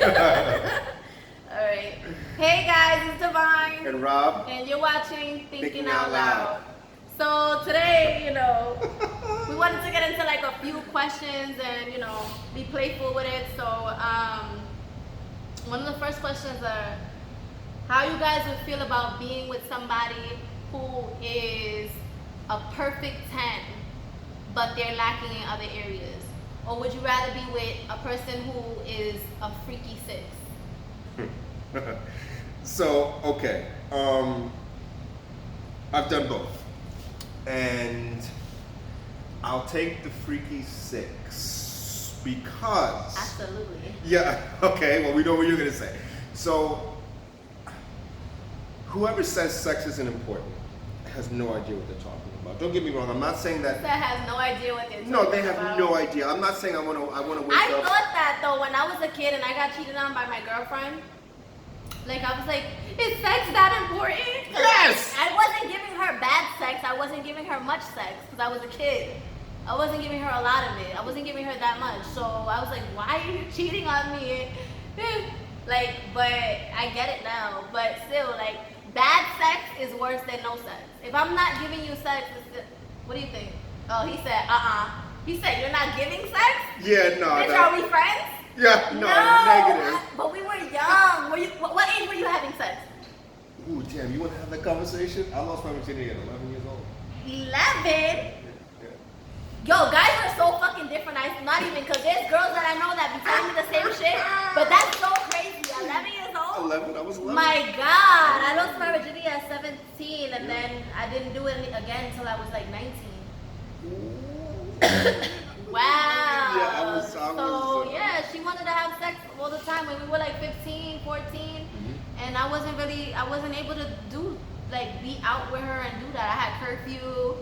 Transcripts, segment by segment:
Alright. Hey guys, it's Divine. And Rob. And you're watching Thinking Out Loud. So today, we wanted to get into like a few questions and, be playful with it. So one of the first questions are, how you guys would feel about being with somebody who is a perfect 10, but they're lacking in other areas? Or would you rather be with a person who is a freaky 6? So, okay. I've done both. And I'll take the freaky 6 because... Absolutely. Yeah, okay, well, we know what you're going to say. So, whoever says sex isn't important has no idea what they're talking about. Don't get me wrong, I'm not saying that... That has no idea what they're talking about. No, they have about. no idea. I'm not saying I want to wake I up... thought that, though, when I was a kid and I got cheated on by my girlfriend. Like, I was like, is sex that important? Yes! I wasn't giving her bad sex. I wasn't giving her much sex because I was a kid. I wasn't giving her a lot of it. I wasn't giving her that much. So I was like, why are you cheating on me? But I get it now. But still, like, bad sex is worse than no sex. If I'm not giving you sex, what do you think? Oh, he said, He said, you're not giving sex? Yeah, no. Bitch, are we friends? Yeah, no, negative. But we were young. What age were you having sex? Ooh, damn, you want to have that conversation? I lost my virginity at 11 years old. 11? Yeah. Yo, guys are so fucking different. Not even, because there's girls that I know that be telling me the same shit. But that's so crazy. 11 years old? 11, I was 11. My God. I lost my virginity at 17, and then I didn't do it again until I was like 19. Wow. Yeah, So, yeah, she wanted to have sex all the time when we were like 15, 14. And I wasn't able to be out with her and do that. I had curfew.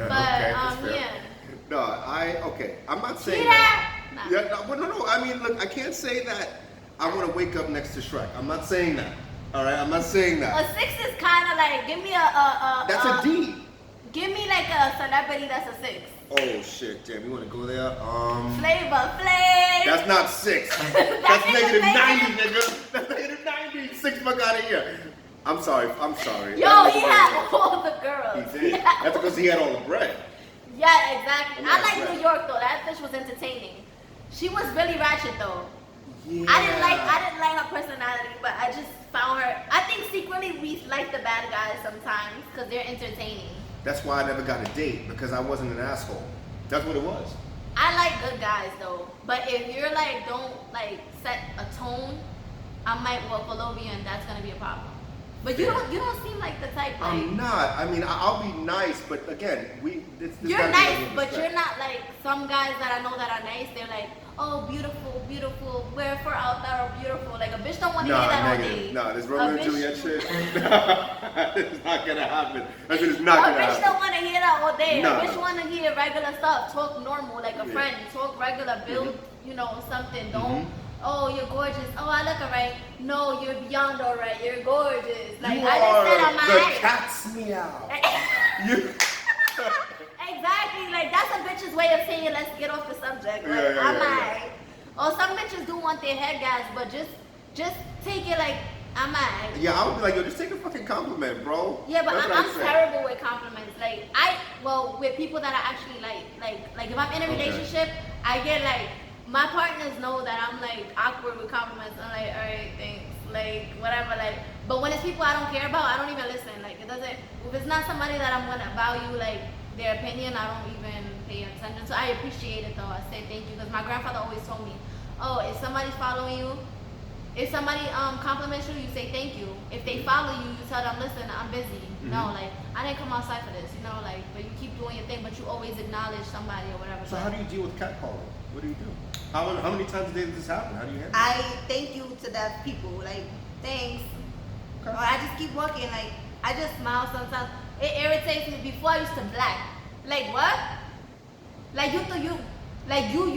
But, okay, yeah. No, I'm not saying See that. Nah. Yeah, no. I mean, look, I can't say that I want to wake up next to Shrek. I'm not saying that. All right, I'm not saying that. A 6 is kind of like, give me That's a D. Give me like a celebrity that's a 6. Oh shit, damn, you want to go there? Flavor Flav. That's not 6. That's negative 90, nigga. That's negative 90. 6 fuck out of here. I'm sorry. Yo, he had all the girls. He did. That's because he had all the bread. Yeah, exactly. Yeah, I like right. New York though. That bitch was entertaining. She was really ratchet though. Yeah. I didn't like her personality, but I just found her. I think secretly we like the bad guys sometimes because they're entertaining. That's why I never got a date, because I wasn't an asshole. That's what it was. I like good guys though, but if you're like don't like set a tone, I might walk all over you and that's gonna be a problem. But you don't seem like the type. Like, I'm not. I mean, I'll be nice, but again, you're nice, but you're not like some guys that I know that are nice. They're like, oh, beautiful, beautiful. Wherefore out there are beautiful. Like a bitch don't want to hear that negative. all day. No, this Romeo and Juliet shit. It's not gonna happen. That shit is not gonna happen. A bitch don't want to hear that all day. No. A bitch want to hear regular stuff. Talk normal, like a friend. Talk regular. Build, something. Don't. Oh, you're gorgeous. Oh, I look alright. No, you're beyond alright. You're gorgeous. Like You I just said, I'm the alright. cat's meow. You. Exactly. Like that's a bitch's way of saying let's get off the subject. Like I'm alright. Or some bitches do want their head gas, but just take it like I'm alright. Yeah, I would be like, yo, just take a fucking compliment, bro. Yeah, but That's I'm terrible with compliments. Like with people that I actually like if I'm in a relationship, I get like. My partners know that I'm like awkward with compliments. I'm like, all right, thanks, like whatever, like. But when it's people I don't care about, I don't even listen. Like it doesn't. If it's not somebody that I'm gonna value, like their opinion, I don't even pay attention. So I appreciate it though. I say thank you because my grandfather always told me, oh, if somebody's following you, if somebody compliments you, you say thank you. If they follow you, you tell them, listen, I'm busy. No, like I didn't come outside for this, like. But you keep doing your thing, but you always acknowledge somebody or whatever. So how do you deal with catcalling? What do you do? How many times a day does this happen? How do you handle it? I thank you to that people. Like, thanks. Okay. Or I just keep walking. Like, I just smile sometimes. It irritates me. Before I used to black. Like what? Like you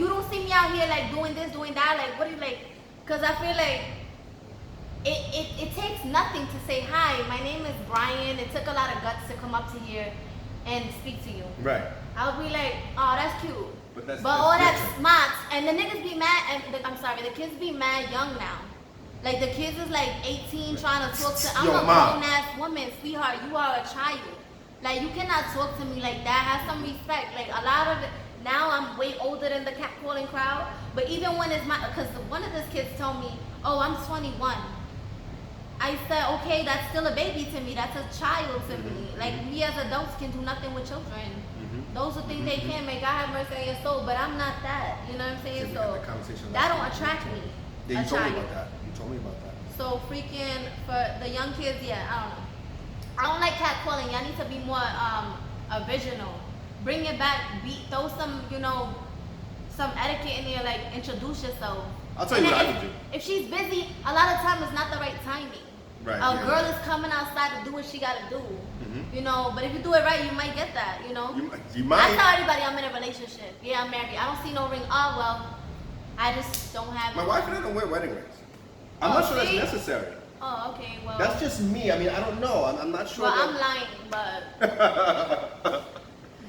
don't see me out here like doing this, doing that. Like what do you like? Cause I feel like it takes nothing to say hi. My name is Brian. It took a lot of guts to come up to here and speak to you. Right. I'll be like, oh, that's cute. But that's all that different. smarts, and the niggas be mad, and the kids be mad young now. Like the kids is like 18 trying to talk to, I'm Yo, a mom. grown ass woman, sweetheart, you are a child. Like you cannot talk to me like that, have some respect. Like a lot of it, now I'm way older than the catcalling crowd, but even when it's because one of those kids told me, oh, I'm 21. I said, okay, that's still a baby to me, that's a child to me. Like we as adults can do nothing with children. Those are things they can make. God have mercy on your soul, but I'm not that. You know what I'm saying? So that don't attract me. Yeah, you a told me child. about that. You told me about that. So freaking for the young kids, yeah, I don't know. I don't like catcalling. Y'all need to be more original. Bring it back. Throw some, some etiquette in there. Like introduce yourself. I'll tell you what I if, would do. If she's busy, a lot of times it's not the right timing. Right. A girl is coming outside to do what she gotta do. But if you do it right, you might get that. You I might. tell everybody I'm in a relationship. Yeah, I'm married. I don't see no ring. Oh well, I just don't have. My wife and I don't wear wedding rings. I'm not sure that's necessary. Oh, okay. Well. That's just me. I mean, I don't know. I'm not sure. Well, I'm lying, but.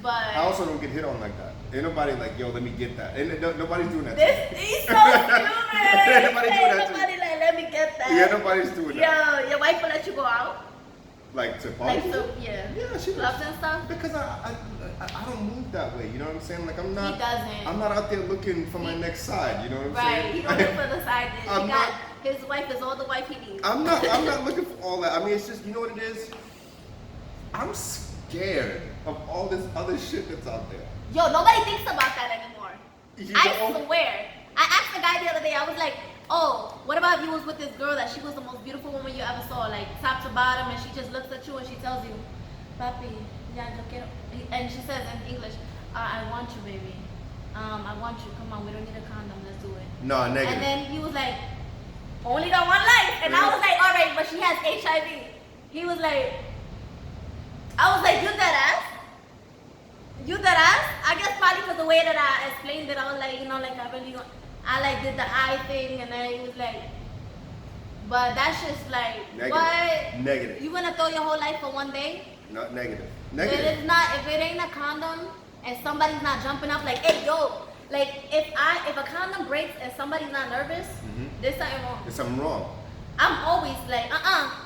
I also don't get hit on like that. Ain't nobody like, yo, let me get that. Ain't nobody's doing that. He's so stupid. Ain't nobody doing that. Nobody like, let me get that. Yeah, nobody's doing that. Yo, your wife will let you go out? Like to party? Like so, yeah. Yeah, she clubs does. and stuff. Because I don't move that way. You know what I'm saying? Like I'm not. He doesn't. I'm not out there looking for my next side. You know what I'm saying? Right. He don't look for the side dish. I'm not. His wife is all the wife he needs. I'm not looking for all that. I mean, it's just, you know what it is? I'm scared of all this other shit that's out there. Yo, nobody thinks about that anymore. You I know? swear. I asked the guy the other day, I was like, oh, what about if you was with this girl that she was the most beautiful woman you ever saw, like top to bottom, and she just looks at you and she tells you, papi, ya yo quiero, and she says in English, I want you, baby. I want you. Come on, we don't need a condom. Let's do it. No, negative. And then he was like, only got one life. And I was like, all right, but she has HIV. He was like, I was like, you that ass? You that ass? I guess probably because the way that I explained it, I was like, I like did the eye thing, and then he was like, but that's just like, Negative. what? Negative. You gonna throw your whole life for one day? Not negative. If Negative. it's not, if it ain't a condom, and somebody's not jumping up like, hey yo, like if a condom breaks and somebody's not nervous, there's something wrong. There's something wrong. I'm always like,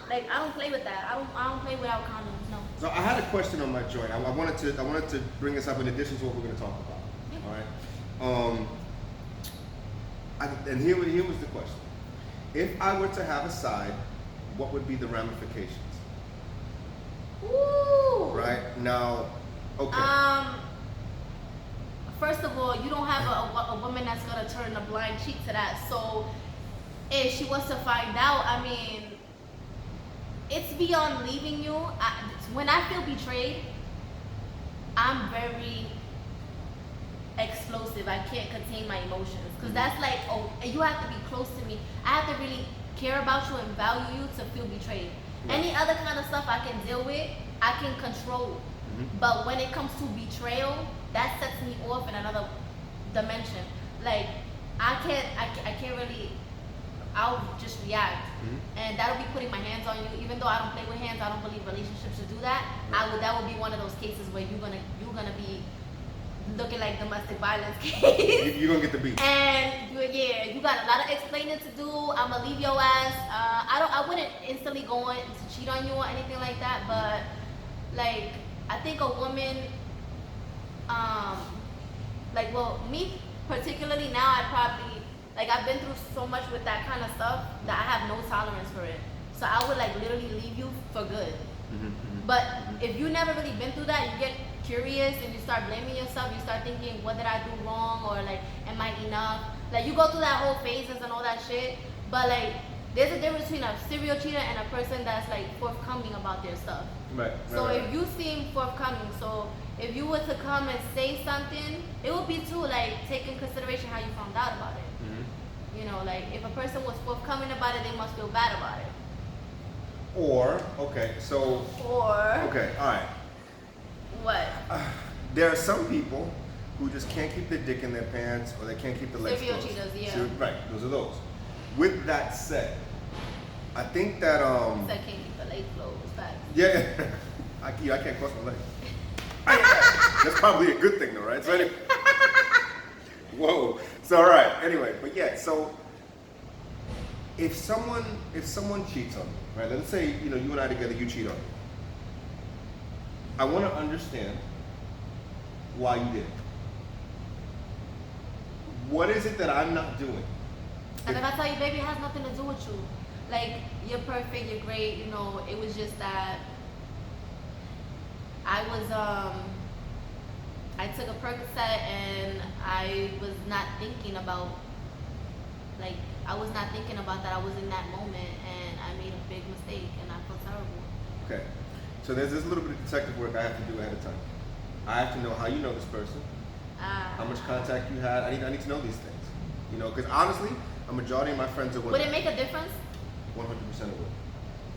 like I don't play with that. I don't play without condoms, no. So I had a question on my joint. I wanted to bring this up in addition to what we're going to talk about. Yeah. All right. And here was the question: if I were to have a side, what would be the ramifications? Ooh. Right now, okay. First of all, you don't have a woman that's gonna turn a blind cheek to that. So if she wants to find out, I mean, it's beyond leaving you. When I feel betrayed, I'm very explosive. I can't contain my emotions because that's like, oh, you have to be close to me. I have to really care about you and value you to feel betrayed. Any other kind of stuff I can deal with, I can control. But when it comes to betrayal, that sets me off in another dimension. Like I can't really. I'll just react, and that'll be putting my hands on you. Even though I don't play with hands, I don't believe relationships should do that. That would be one of those cases where you're gonna be looking like domestic violence case. You're gonna get the beat. And you got a lot of explaining to do. I'ma leave your ass. I wouldn't instantly go on to cheat on you or anything like that. But like, I think a woman, me particularly now, I probably. Like, I've been through so much with that kind of stuff that I have no tolerance for it. So I would like literally leave you for good. But if you never really been through that, you get curious and you start blaming yourself. You start thinking, what did I do wrong? Or like, am I enough? Like, you go through that whole phases and all that shit. But like, there's a difference between a serial cheater and a person that's like forthcoming about their stuff. Right. So if you seem forthcoming, so if you were to come and say something, it would be too like take in consideration how you found out about it. Like if a person was forthcoming about it, they must feel bad about it. Or all right. What? There are some people who just can't keep their dick in their pants, or they can't keep the legs Serial closed. cheaters, yeah. So, right, those are those. With that said, I think that I can't keep the legs closed. Facts. yeah, I can't cross my legs. That's probably a good thing though, right? So anyway, Whoa. So all right. Anyway, but yeah. So if someone cheats on me, right? Let's say you and I together, you cheat on me. I want to understand why you did it. What is it that I'm not doing? And if I tell you, baby, it has nothing to do with you. Like, you're perfect, you're great, it was just that I took a Percocet and I was not thinking about that. I was in that moment and I made a big mistake and I felt terrible. Okay. So there's this little bit of detective work I have to do ahead of time. I have to know how you know this person, how much contact you had. I need to know these things. Because honestly, a majority of my friends are women. Would it make a difference? 100% it would.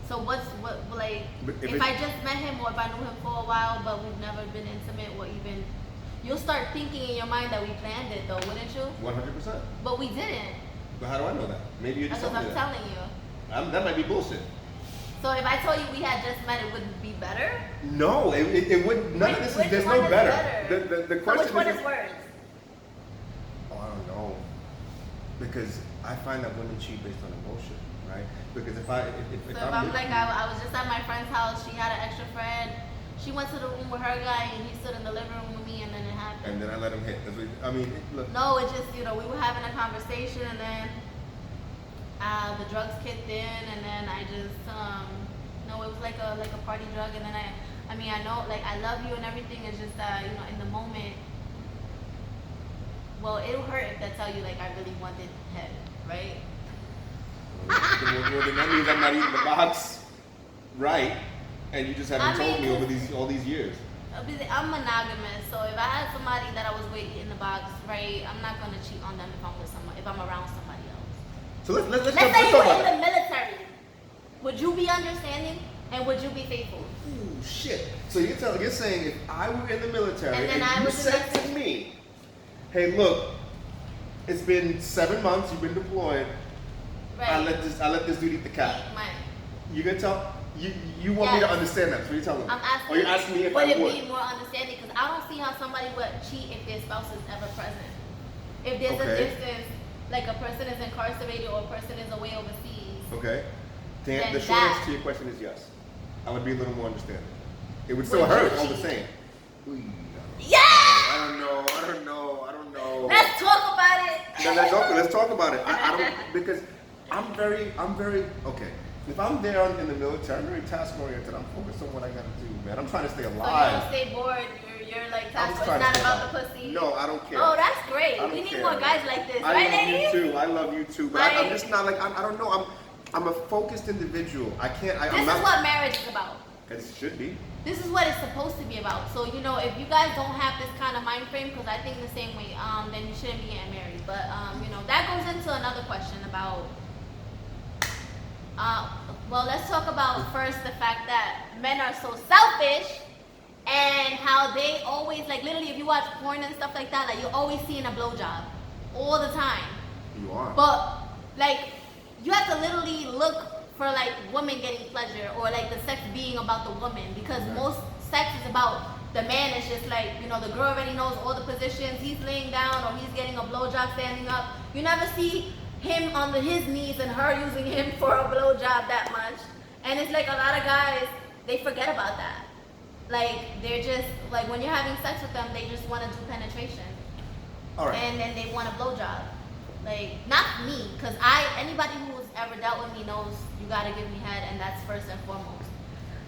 So if I just met him or if I knew him for a while but we've never been intimate or even, you'll start thinking in your mind that we planned it though, wouldn't you? 100%. But we didn't. But how do I know that? Maybe you just Because told me I'm that. telling you. That might be bullshit. So if I told you we had just met, it would be better? No, it wouldn't. None of this is. There's no better. The So question which one is. is worse? Oh, I don't know. Because I find that women cheat based on emotion, right? Because if I was just at my friend's house, she had an extra friend. She went to the room with her guy and he stood in the living room with me and then it happened. And then I let him hit. Look. No, it just, we were having a conversation and then the drugs kicked in and then I just, it was like a party drug and then I know, I love you and everything. It's just that, in the moment, well, it'll hurt if they tell you, I really wanted head, right? Well, then that means I'm not eating the box right, and you just haven't told me over all these years. I'm monogamous, so if I had somebody that I was with in the box, right, I'm not gonna cheat on them if I'm around somebody else. So let's say you were in the military. Would you be understanding and would you be faithful? Ooh, shit. So you're saying if I were in the military and you said to me, hey, look, it's been 7 months, you've been deployed. Right. I let this dude eat the cat. You gonna tell? You want me to understand that? So you're telling me? I'm asking. Or you're asking me if would I would? Would it be more understanding? Because I don't see how somebody would cheat if their spouse is ever present. If there's a distance, like a person is incarcerated or a person is away overseas. Okay. The short answer to your question is yes. I would be a little more understanding. It would still hurt all the same. Yeah! I don't know. Let's talk about it. Let's talk about it. I don't, because I'm very okay. If I'm there in the military, I'm very task oriented. I'm focused on what I gotta do, man. I'm trying to stay alive. So you don't stay bored. You're task oriented. It's not about the pussy. No, I don't care. Oh, that's great. We need more guys like this, right, ladies? I love you too. But I'm just not I don't know. I'm a focused individual. I can't. This is what marriage is about. It should be. This is what it's supposed to be about. So, if you guys don't have this kind of mind frame, because I think the same way, then you shouldn't be getting married. But, that goes into another question about, well, let's talk about first the fact that men are so selfish and how they always, literally, if you watch porn and stuff like that, you're always seeing a blowjob all the time. You are. But, you have to literally look for women getting pleasure or the sex being about the woman because most sex is about the man. It's just the girl already knows all the positions. He's laying down or he's getting a blowjob standing up. You never see him on his knees and her using him for a blowjob that much. And it's a lot of guys, they forget about that. They're just when you're having sex with them, they just want to do penetration. All right. And then they want a blowjob. Not me, because anybody who's ever dealt with me knows you gotta give me head, and that's first and foremost.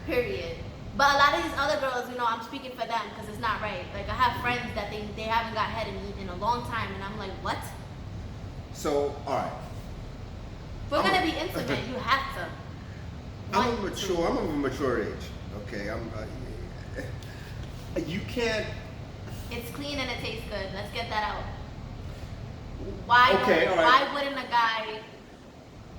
Period. But a lot of these other girls, I'm speaking for them because it's not right. I have friends that they haven't got head in a long time, and I'm like, what? So, all right. If we're gonna be intimate, you have to. I'm of a mature age. Okay, you can't. It's clean and it tastes good. Let's get that out. Why wouldn't a guy?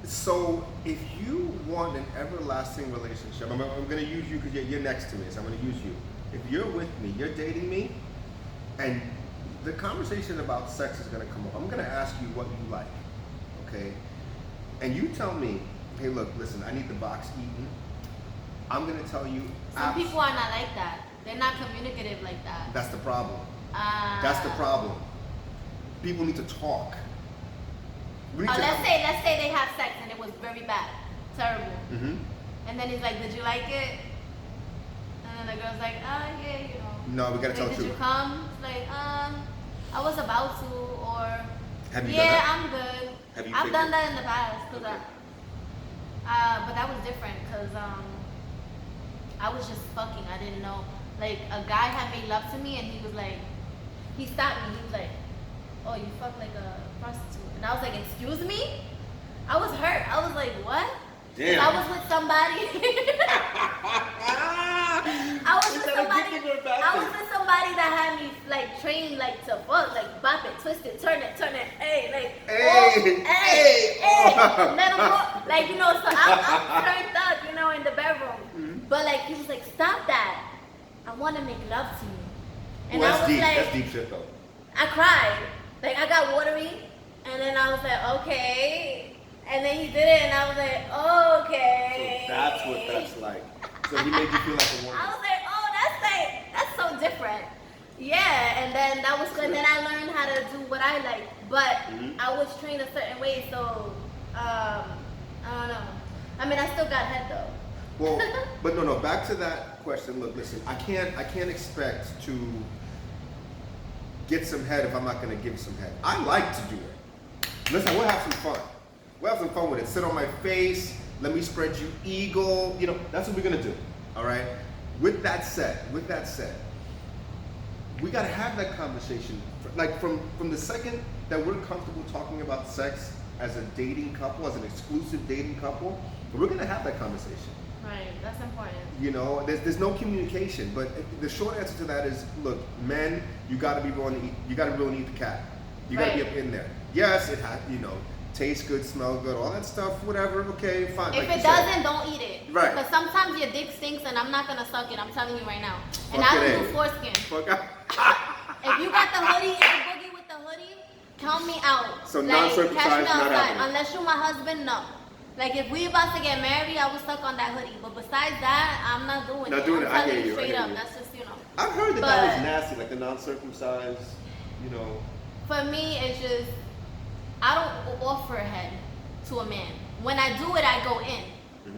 So if you want an everlasting relationship, I'm going to use you because you're next to me, so I'm going to use you. If you're with me, you're dating me, and the conversation about sex is going to come up. I'm going to ask you what you like, okay? And you tell me, hey, look, listen, I need the box eaten. I'm going to tell you. Some people are not like that. They're not communicative like that. That's the problem. That's the problem. people need to talk. Let's say they have sex and it was very bad, terrible. Mm-hmm. And then he's like, "Did you like it?" And then the girl's like, yeah, you know. No, we gotta tell the Did you truth. come? It's like, I was about to, or Have you yeah, done that? I'm good. Have you I've faked done it? that in the past, cause Okay. but that was different, cause I was just fucking. I didn't know. Like a guy had made love to me, and he was like, he stopped me. He was like, "Oh, you fuck like a prostitute," and I was like, "Excuse me?" I was hurt. I was like, "What?" 'Cause Damn. I was with somebody. I was with somebody that had me like trained like to fuck, like bop it, twist it, turn it, hey, like Hey. let him go, like you know. So I'm turned up, you know, in the bedroom. Mm-hmm. But like he was like, "Stop that! I want to make love to you." And Well, I that's was deep. like, That's deep shit though. I cried, like I got watery, and then I was like, okay. And then he did it, and I was like, okay. So that's what that's like. So he made you feel like a woman. I was like, oh, that's so different. Yeah, and then that was good. And then I learned how to do what I like, but I was trained a certain way, so I don't know. I mean, I still got head though. Well, but no. Back to that question. Look, listen. I can't expect to get some head if I'm not gonna give some head. I like to do it. Listen, we'll have some fun. We'll have some fun with it. Sit on my face. Let me spread you eagle. You know, that's what we're gonna do. All right. With that said, we gotta have that conversation. Like from the second that we're comfortable talking about sex as a dating couple, as an exclusive dating couple, we're gonna have that conversation. Right, that's important. You know, there's no communication. But the short answer to that is, look, men, you gotta be willing to eat. You gotta really eat the cat. You gotta be Right. up in there. Yes, it has. You know, taste good, smell good, all that stuff. Whatever. Okay, fine. If like it you said. doesn't, don't eat it. Right. Because sometimes your dick stinks, and I'm not gonna suck it. I'm telling you right now. And Fuck I it, don't do eh? foreskin. Fuck out. If you got the hoodie and the boogie with the hoodie, count me out. So like, non-circumcised, catch me not outside. happening. Unless you're my husband, no. Like if we about to get married, I was stuck on that hoodie. But besides that, I'm not doing Not it. doing I'm it. I telling hear you. I straight hear up. you. That's just, you know. I've heard that But- was nasty, like the non-circumcised. You know. For me, it's just, I don't offer head to a man. When I do it, I go in.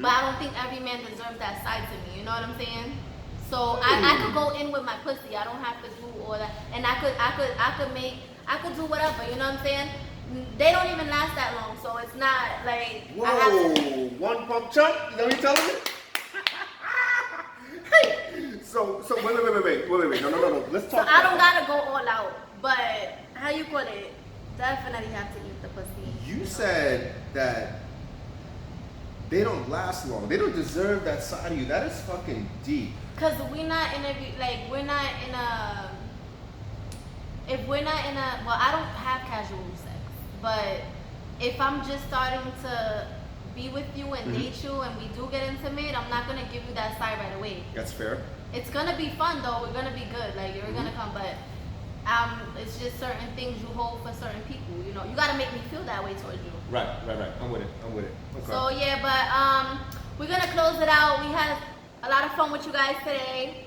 But I don't think every man deserves that side to me. You know what I'm saying? So I could go in with my pussy. I don't have to do all that. And I could do whatever. You know what I'm saying? They don't even last that long. So it's not like I have to. Whoa, one pump chump? You know what you're telling me? Hey! So wait. No. Let's So talk I about don't gotta go all out. But how you call it? Definitely have to eat the pussy. You said that they don't last long. They don't deserve that side of you. That is fucking deep. Cause we're not in a we're not in a. If we're not in a, well, I don't have casual sex, but if I'm just starting to be with you and date you and we do get intimate, I'm not gonna give you that side right away. That's fair. It's gonna be fun though. We're gonna be good. Like you're gonna come, but it's just certain things you hold for certain people. You know, you gotta make me feel that way towards you. Right. I'm with it. Okay. So yeah, but we're gonna close it out. We had a lot of fun with you guys today.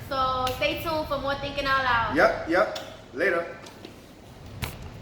So stay tuned for more Thinking Out Loud. Yep. Later.